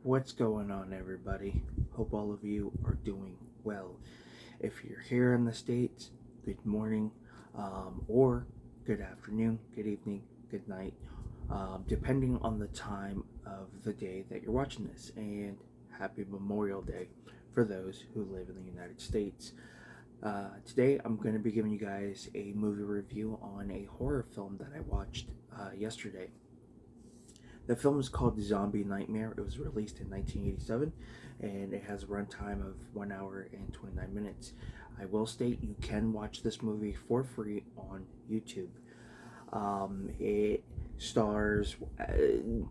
What's going on, everybody? Hope all of you are doing well. If you're here in the States, good morning, or good afternoon, good evening, good night, depending on the time of the day that you're watching this. And happy Memorial Day for those who live in the United States. Today, I'm going to be giving you guys a movie review on a horror film that I watched yesterday. The film is called Zombie Nightmare. It was released in 1987 and it has a runtime of 1 hour and 29 minutes. I will state you can watch this movie for free on YouTube. It stars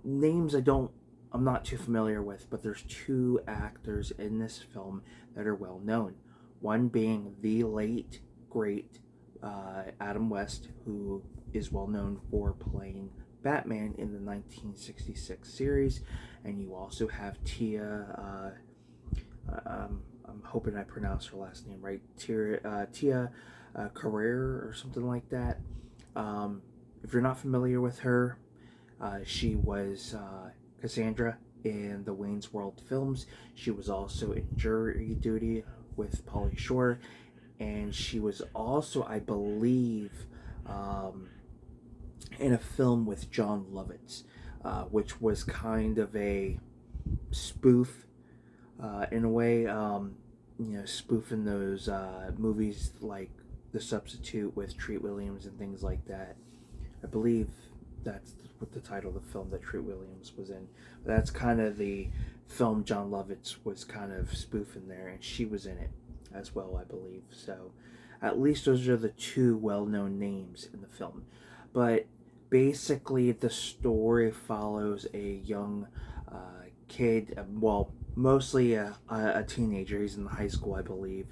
names I'm not too familiar with, but there's two actors in this film that are well known. One being the late, great Adam West, who is well known for playing Batman in the 1966 series, and you also have I'm hoping I pronounced her last name right, Tia Carrere or something like that. If you're not familiar with her, she was Cassandra in the Wayne's World films. She was also in Jury Duty with Pauly Shore, and she was also, I believe, in a film with John Lovitz, which was kind of a spoof in a way, spoofing those movies like The Substitute with Treat Williams and things like that. I believe that's what the title of the film that Treat Williams was in. That's kind of the film John Lovitz was kind of spoofing there, and she was in it as well, I believe. So at least those are the two well-known names in the film. But basically, the story follows a young kid, mostly a teenager. He's in high school, I believe.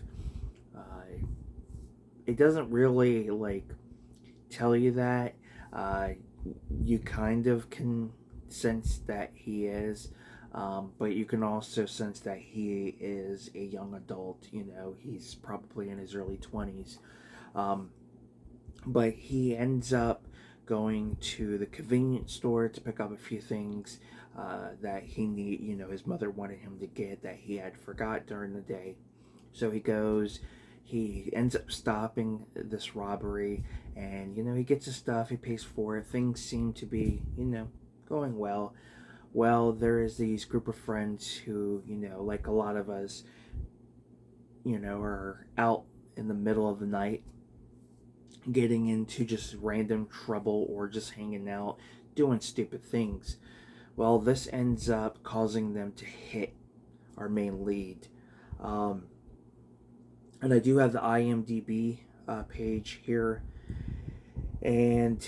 It doesn't really tell you that. You kind of can sense that he is, but you can also sense that he is a young adult. He's probably in his early 20s. But he ends up going to the convenience store to pick up a few things that he need. His mother wanted him to get that he had forgot during the day. So he goes. He ends up stopping this robbery, and he gets his stuff. He pays for it. Things seem to be going well. Well, there is these group of friends who like a lot of us, are out in the middle of the night getting into just random trouble or just hanging out doing stupid things. Well, this ends up causing them to hit our main lead. And I do have the IMDb page here. And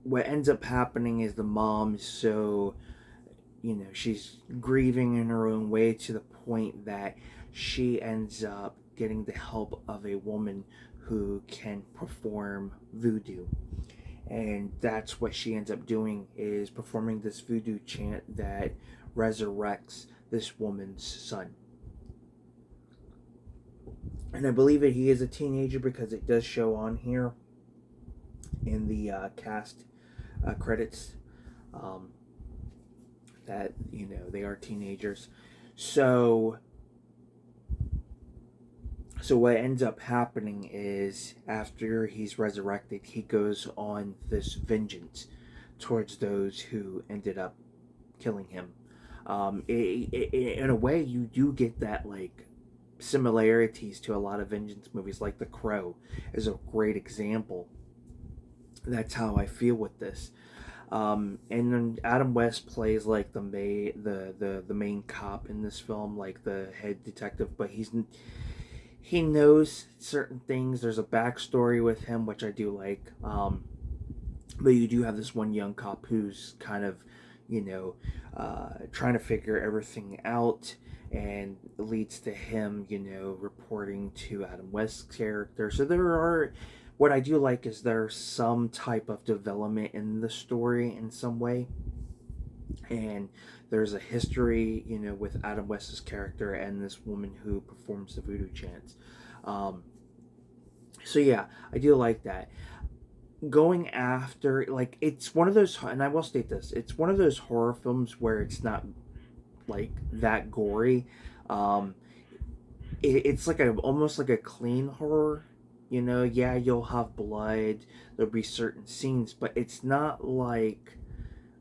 what ends up happening is the mom, so, she's grieving in her own way to the point that she ends up getting the help of a woman who can perform voodoo. And that's what she ends up doing, is performing this voodoo chant that resurrects this woman's son. And I believe that he is a teenager because it does show on here in the cast credits that they are teenagers. So what ends up happening is, after he's resurrected, he goes on this vengeance towards those who ended up killing him. In a way, you do get that similarities to a lot of vengeance movies, like The Crow is a great example. That's how I feel with this. And then Adam West plays the main cop in this film, like the head detective, but he knows certain things. There's a backstory with him, which I do like. But you do have this one young cop who's kind of, trying to figure everything out, and leads to him, reporting to Adam West's character. So what I do like is there's some type of development in the story in some way. And there's a history, with Adam West's character and this woman who performs the voodoo chants. So yeah, I do like that. going after, like, it's one of those, and I will state this, it's one of those horror films where it's not like that gory. um it's like a almost like a clean horror. You know, yeah, you'll have blood, there'll be certain scenes, but it's not like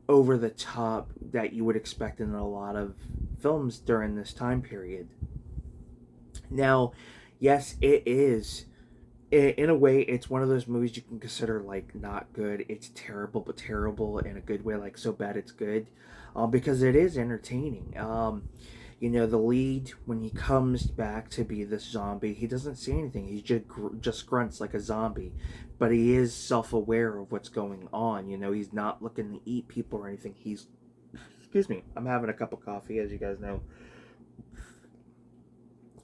over the top that you would expect in a lot of films during this time period. Now, yes, it is, in a way, it's one of those movies you can consider like not good. It's terrible, but terrible in a good way, like so bad it's good, because it is entertaining. You know, the lead, when he comes back to be this zombie, he doesn't see anything. He just grunts like a zombie, but he is self-aware of what's going on. You know, he's not looking to eat people or anything. He's, excuse me, I'm having a cup of coffee, as you guys know.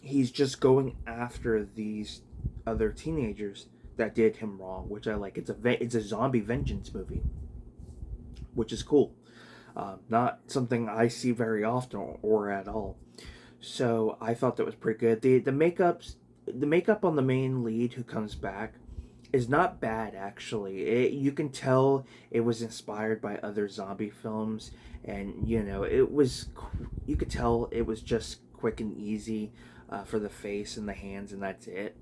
He's just going after these other teenagers that did him wrong, which I like. It's a zombie vengeance movie, which is cool. Not something I see very often or at all. So I thought that was pretty good. The makeup on the main lead who comes back is not bad actually. You can tell it was inspired by other zombie films, and you know you could tell it was just quick and easy, for the face and the hands, and that's it.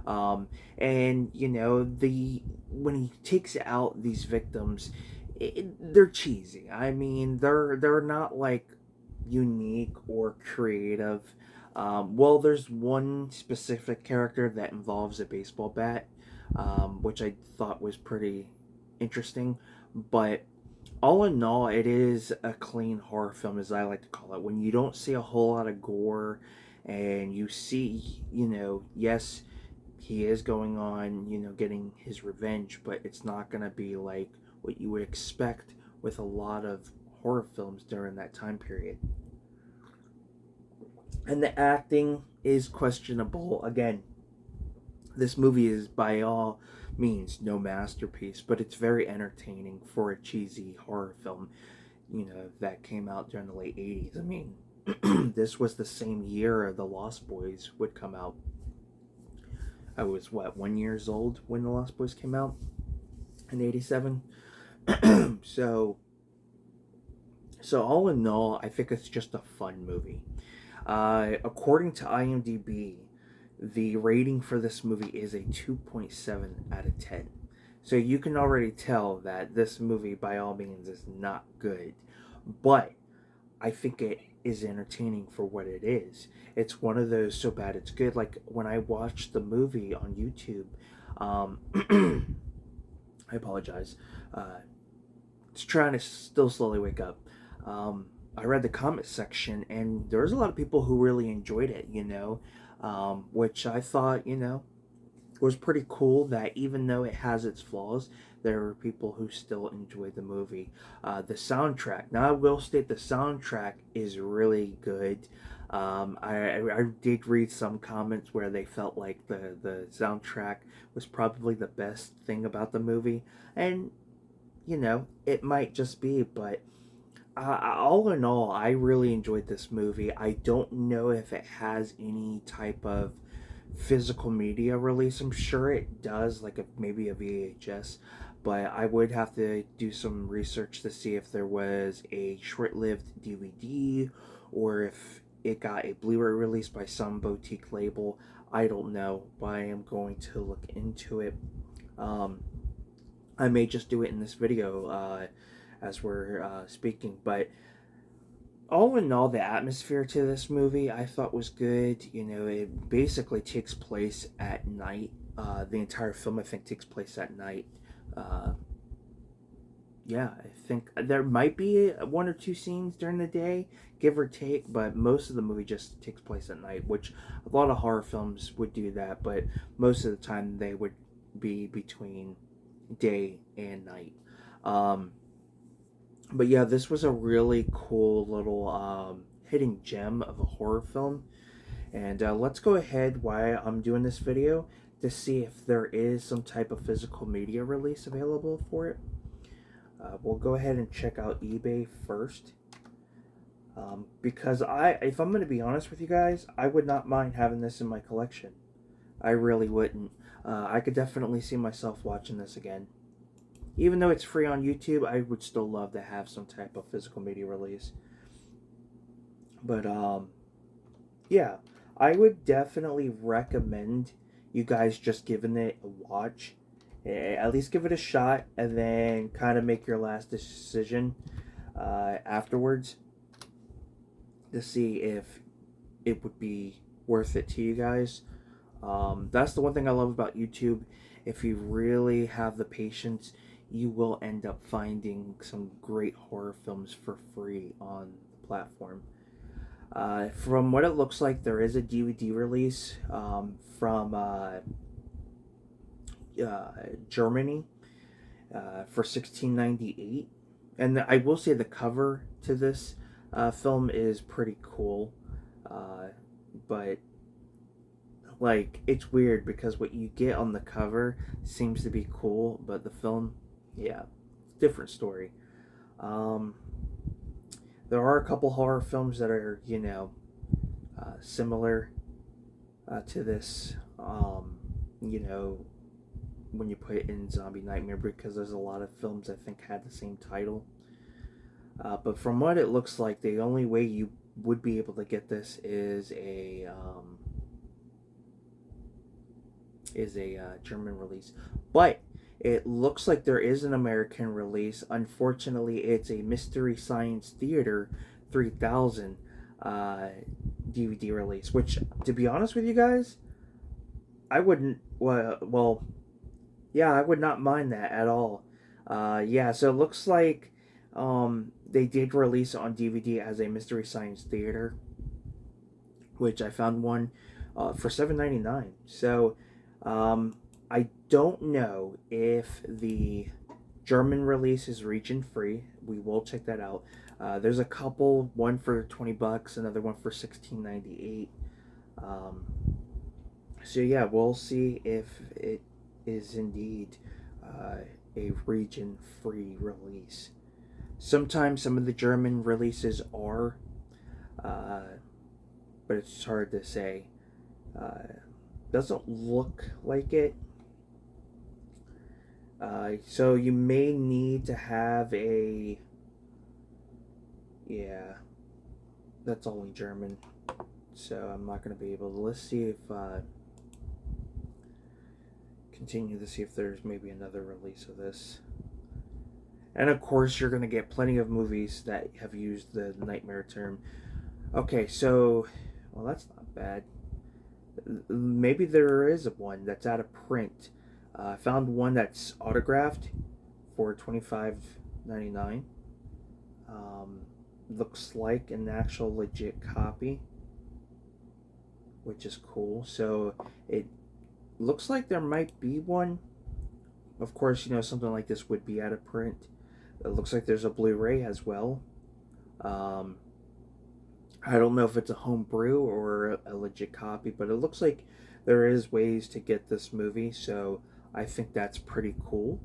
And you know, the when he takes out these victims, they're cheesy. I mean, they're not like unique or creative. Well, there's one specific character that involves a baseball bat, which I thought was pretty interesting. But all in all, it is a clean horror film, as I like to call it. When you don't see a whole lot of gore, and you see, you know, yes, he is going on, you know, getting his revenge, but it's not going to be like what you would expect with a lot of horror films during that time period. And the acting is questionable. Again, this movie is by all means no masterpiece, but it's very entertaining for a cheesy horror film, you know, that came out during the late 80s. I mean, this was the same year The Lost Boys would come out. I was, what, 1 years old when The Lost Boys came out in 87. so so all in all, I think it's just a fun movie. According to IMDb, the rating for this movie is a 2.7 out of 10. So you can already tell that this movie, by all means, is not good. But I think it is entertaining for what it is. It's one of those so bad it's good. Like when I watched the movie on YouTube, um, I apologize. It's trying to still slowly wake up. I read the comment section, and there was a lot of people who really enjoyed it, you know, which I thought, you know, was pretty cool, that even though it has its flaws, there were people who still enjoyed the movie. The soundtrack. Now, I will state the soundtrack is really good. I did read some comments where they felt like the soundtrack was probably the best thing about the movie. And, you know, it might just be, but all in all, I really enjoyed this movie. I don't know if it has any type of physical media release. I'm sure it does, like maybe a VHS, but I would have to do some research to see if there was a short-lived DVD or if it got a Blu-ray release by some boutique label. I don't know, but I am going to look into it. Um, I may just do it in this video, as we're speaking, but all in all, the atmosphere to this movie I thought was good. You know, it basically takes place at night. The entire film, I think, takes place at night. Uh, yeah, I think there might be one or two scenes during the day, give or take, but most of the movie just takes place at night, which a lot of horror films would do that, but most of the time they would be between day and night. Um, but yeah, this was a really cool little hidden gem of a horror film. And let's go ahead while I'm doing this video to see if there is some type of physical media release available for it. We'll go ahead and check out eBay first. Because if I'm going to be honest with you guys, I would not mind having this in my collection. I really wouldn't. I could definitely see myself watching this again. even though it's free on YouTube, I would still love to have some type of physical media release. But yeah, I would definitely recommend you guys just giving it a watch. At least give it a shot, and then kind of make your last decision afterwards to see if it would be worth it to you guys. That's the one thing I love about YouTube. If you really have the patience, you will end up finding some great horror films for free on the platform. From what it looks like, there is a DVD release from Germany for 1698, and I will say the cover to this film is pretty cool, but like it's weird because what you get on the cover seems to be cool, but the film, yeah, different story. Um, there are a couple horror films that are similar to this. You know, when you put it in Zombie Nightmare, because there's a lot of films I think had the same title. But from what it looks like, the only way you would be able to get this is a German release. But it looks like there is an American release. Unfortunately, it's a Mystery Science Theater 3000 DVD release, which, to be honest with you guys, I wouldn't. Well, yeah, I would not mind that at all. Yeah, so it looks like they did release it on DVD as a Mystery Science Theater, which I found one for $7.99. So I don't know if the German release is region free. We will check that out. There's a couple, one for $20, another one for $16.98. So yeah, we'll see if it is indeed a region free release. Sometimes some of the German releases are, but it's hard to say. Doesn't look like it. So you may need to have a. Yeah, that's only German. So I'm not going to be able to. Let's see if. Continue to see if there's maybe another release of this. And of course, you're going to get plenty of movies that have used the nightmare term. Okay, so. Well, that's not bad. Maybe there is one that's out of print. I found one that's autographed for $25.99. Looks like an actual legit copy, which is cool. So it looks like there might be one. Of course, something like this would be out of print. It looks like there's a Blu-ray as well. I don't know if it's a homebrew or a legit copy, but it looks like there is ways to get this movie, so I think that's pretty cool.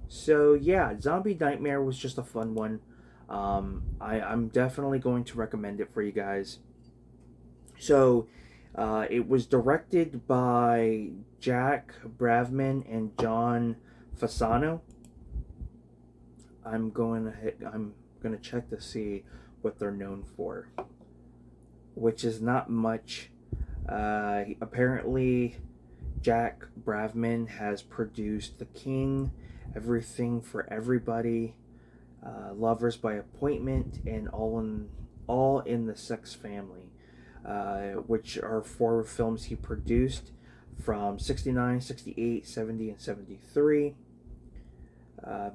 So yeah, Zombie Nightmare was just a fun one. I'm definitely going to recommend it for you guys. So it was directed by Jack Bravman and John Fasano. I'm gonna check to see what they're known for, which is not much. Apparently, Jack Bravman has produced The King, Everything for Everybody, Lovers by Appointment, and All in the Sex Family, which are 4 films he produced from 69, 68, 70, and 73.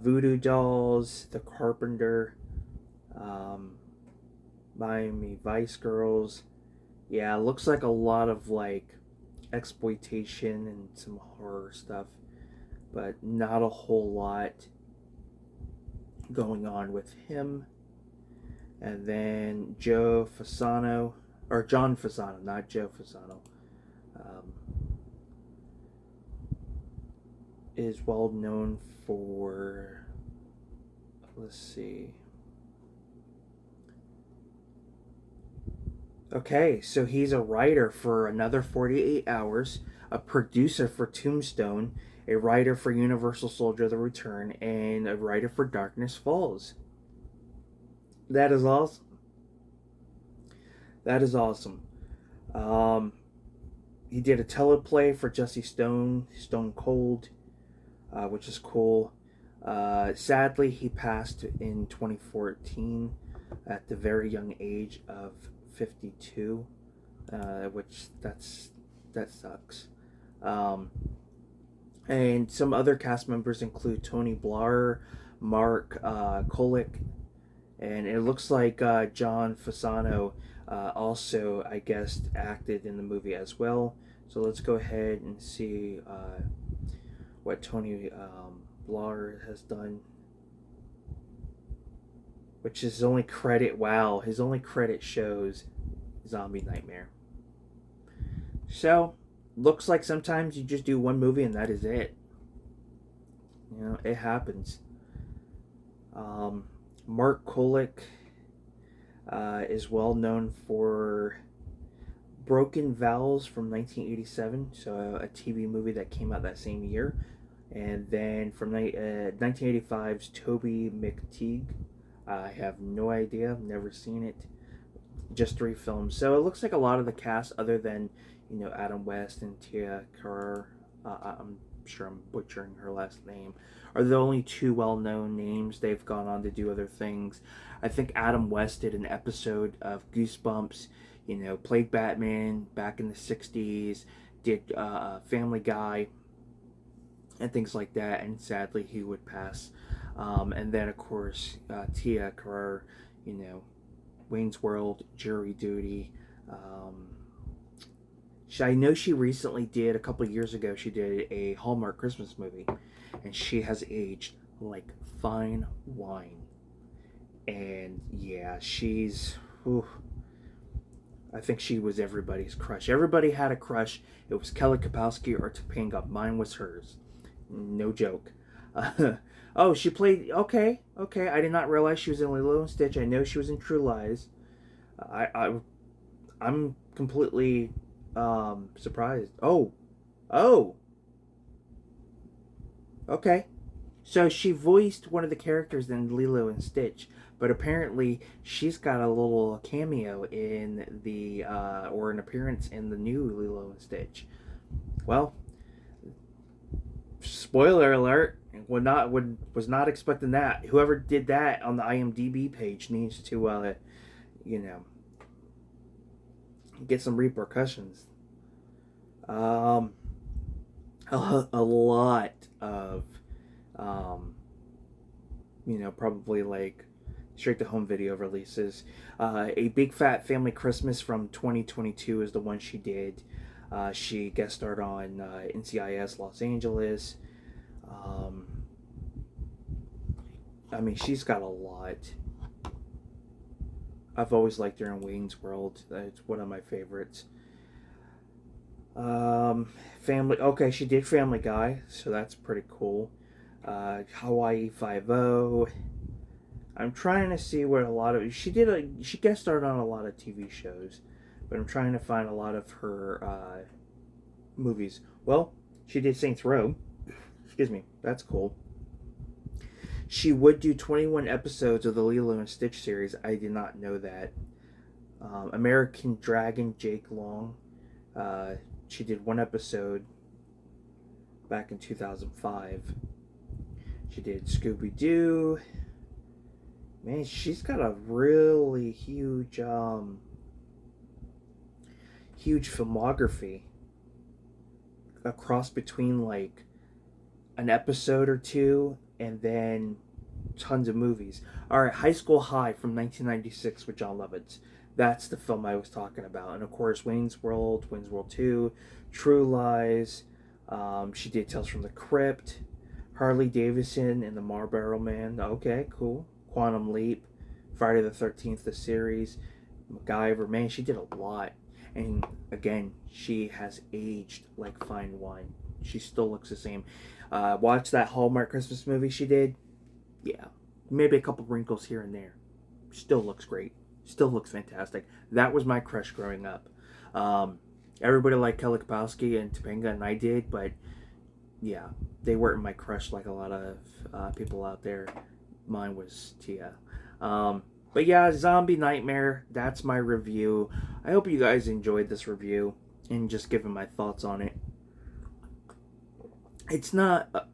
Voodoo Dolls, The Carpenter, Miami Vice Girls. Yeah, looks like a lot of like exploitation and some horror stuff, but not a whole lot going on with him. And then John Fasano, not Joe Fasano, is well known for, let's see. Okay, so he's a writer for Another 48 Hours, a producer for Tombstone, a writer for Universal Soldier: The Return, and a writer for Darkness Falls. That is awesome. That is awesome. Um, he did a teleplay for Jesse Stone, Stone Cold, which is cool. Sadly, he passed in 2014 at the very young age of 52, which that sucks. Um, and some other cast members include Tony Blair, Mark Kolick, and it looks like John Fasano also, I guess, acted in the movie as well. So let's go ahead and see what Tony Blair has done, which is his only credit. Wow, his only credit shows Zombie Nightmare. So, looks like sometimes you just do one movie and that is it. You know, it happens. Mark Kolick is well known for Broken Vows from 1987, so a TV movie that came out that same year. And then from 1985's Toby McTeague. I have no idea, never seen it. Just 3 films. So it looks like a lot of the cast, other than, Adam West and Tia Carrere, I'm sure I'm butchering her last name, are the only 2 well-known names. They've gone on to do other things. I think Adam West did an episode of Goosebumps, played Batman back in the 60s, did Family Guy, and things like that, and sadly he would pass. And then, of course, Tia Carrere, Wayne's World, Jury Duty. I know she recently did, a couple of years ago, she did a Hallmark Christmas movie, and she has aged like fine wine. And yeah, she's... Ooh, I think she was everybody's crush. Everybody had a crush. It was Kelly Kapowski or Topanga. Mine was hers. No joke. Oh, she played... Okay. I did not realize she was in Lilo and Stitch. I know she was in True Lies. I'm completely surprised. Oh. Okay. So she voiced one of the characters in Lilo and Stitch, but apparently she's got a little cameo in the or an appearance in the new Lilo and Stitch. Well, spoiler alert, was not expecting that. Whoever did that on the IMDb page needs to get some repercussions. A lot of probably like straight to home video releases. A Big Fat Family Christmas from 2022 is the one she did. She guest starred on NCIS Los Angeles. She's got a lot. I've always liked her in Wayne's World. It's one of my favorites. Family. Okay, she did Family Guy, so that's pretty cool. Hawaii Five-O. I'm trying to see what a lot of... She guest starred on a lot of TV shows, but I'm trying to find a lot of her movies. Well, she did Saints Row. Excuse me. That's cool. She would do 21 episodes of the Lilo and Stitch series. I did not know that. American Dragon, Jake Long. She did 1 episode back in 2005. She did Scooby-Doo. Man, she's got a really huge filmography. A cross between like an episode or 2 and then tons of movies. Alright, High School High from 1996 with Jon Lovitz. That's the film I was talking about. And of course, Wayne's World 2, True Lies. She did Tales from the Crypt, Harley Davidson and the Marlboro Man. Okay, cool. Quantum Leap, Friday the 13th, the series, MacGyver. Man, she did a lot. And again, she has aged like fine wine. She still looks the same. Watch that Hallmark Christmas movie she did. Yeah, maybe a couple wrinkles here and there. Still looks great. Still looks fantastic. That was my crush growing up. Everybody liked Kelly Kapowski and Topanga, and I did, but yeah, they weren't my crush like a lot of people out there. Mine was Tia. But yeah, Zombie Nightmare, that's my review. I hope you guys enjoyed this review and just giving my thoughts on it. It's not,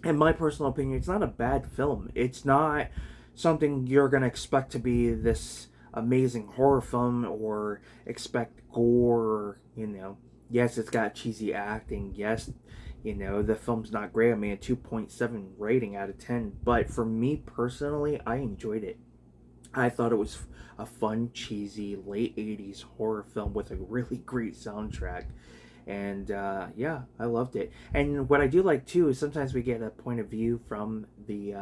in my personal opinion, it's not a bad film. It's not something you're going to expect to be this amazing horror film or expect gore, you know. Yes, it's got cheesy acting. Yes, you know, the film's not great. I mean, a 2.7 rating out of 10. But for me personally, I enjoyed it. I thought it was a fun, cheesy, late 80s horror film with a really great soundtrack. And yeah, I loved it. And what I do like too is sometimes we get a point of view from the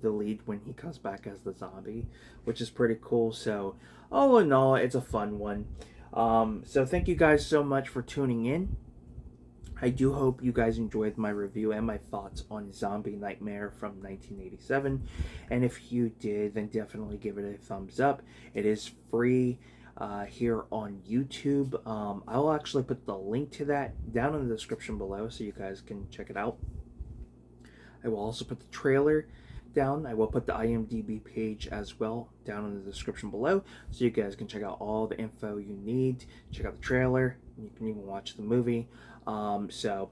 lead when he comes back as the zombie, which is pretty cool. So all in all, it's a fun one. So thank you guys so much for tuning in. I do hope you guys enjoyed my review and my thoughts on Zombie Nightmare from 1987. And if you did, then definitely give it a thumbs up. It is free here on YouTube. I'll actually put the link to that down in the description below so you guys can check it out. I will also put the trailer down. I will put the IMDb page as well down in the description below so you guys can check out all the info you need. Check out the trailer. You can even watch the movie. So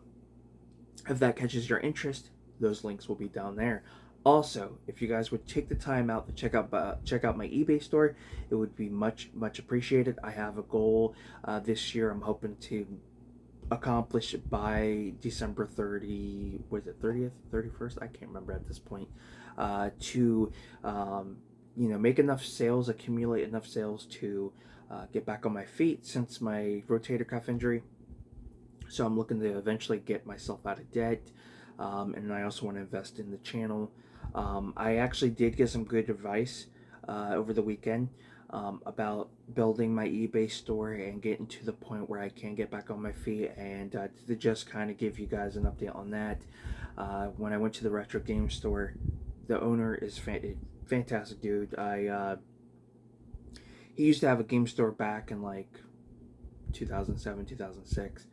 if that catches your interest, those links will be down there. Also, if you guys would take the time out to check out my eBay store, it would be much appreciated. I have a goal this year. I'm hoping to accomplish it by December 30. Was it 30th, 31st? I can't remember at this point. To you know, make enough sales, accumulate enough sales to get back on my feet since my rotator cuff injury. So I'm looking to eventually get myself out of debt, and I also want to invest in the channel. I actually did get some good advice over the weekend about building my eBay store and getting to the point where I can get back on my feet, and to just kind of give you guys an update on that. When I went to the retro game store, the owner is fantastic dude. He used to have a game store back in like 2007, 2006.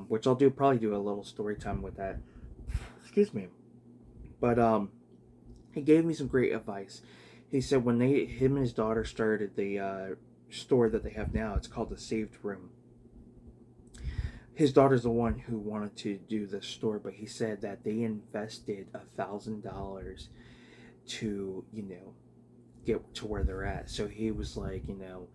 Which I'll probably do a little story time with that. Excuse me. But he gave me some great advice. He said when him and his daughter started the store that they have now, it's called the Saved Room. His daughter's the one who wanted to do the store, but he said that they invested $1,000 to, you know, get to where they're at. So he was like, you know,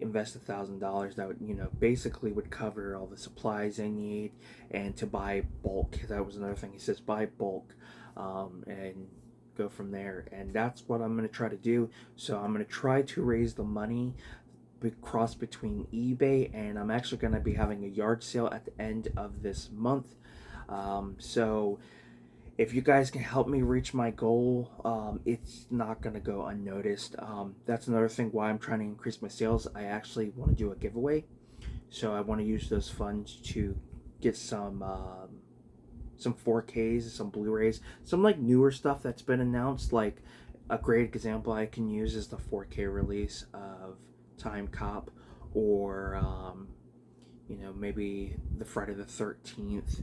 invest $1,000 that would, you know, basically would cover all the supplies they need, and to buy bulk. That was another thing. He says buy bulk, and go from there. And that's what I'm going to try to do. So I'm going to try to raise the money cross between eBay, and I'm actually going to be having a yard sale at the end of this month. So if you guys can help me reach my goal, it's not going to go unnoticed. That's another thing why I'm trying to increase my sales. I actually want to do a giveaway. So I want to use those funds to get some 4Ks, some Blu-rays, some like newer stuff that's been announced. Like a great example I can use is the 4K release of Time Cop, or you know, maybe the Friday the 13th.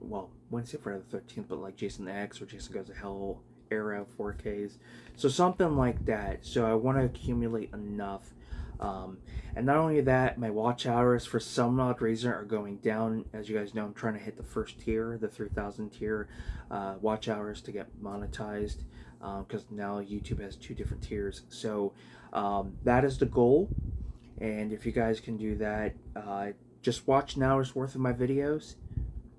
Well, wouldn't say Friday the 13th, but like Jason X or Jason Goes to Hell era 4Ks. So something like that. So I want to accumulate enough. And not only that, my watch hours for some odd reason are going down. As you guys know, I'm trying to hit the first tier, the 3,000 tier watch hours to get monetized, because now YouTube has 2 different tiers. So that is the goal. And if you guys can do that, just watch an hour's worth of my videos,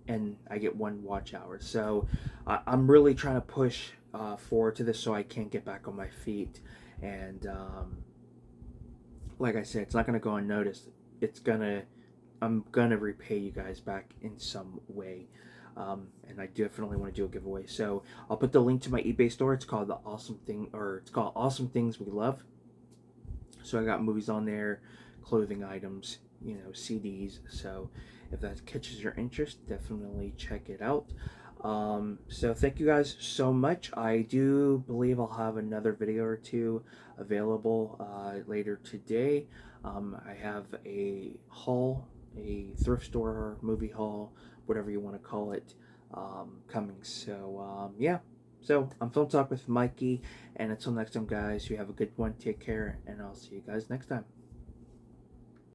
and I get 1 watch hour. So I'm really trying to push forward to this so I can get back on my feet. And like I said, it's not going to go unnoticed. I'm gonna repay you guys back in some way. And I definitely want to do a giveaway. So I'll put the link to my eBay store. It's called it's called Awesome Things We Love. So I got movies on there, clothing items, you know, CDs. So if that catches your interest, definitely check it out. So thank you guys so much. I do believe I'll have another video or 2 available later today. I have a haul, a thrift store, movie haul, whatever you want to call it, coming. So yeah. So I'm Film Talk with Mikey, and until next time, guys, you have a good one. Take care, and I'll see you guys next time.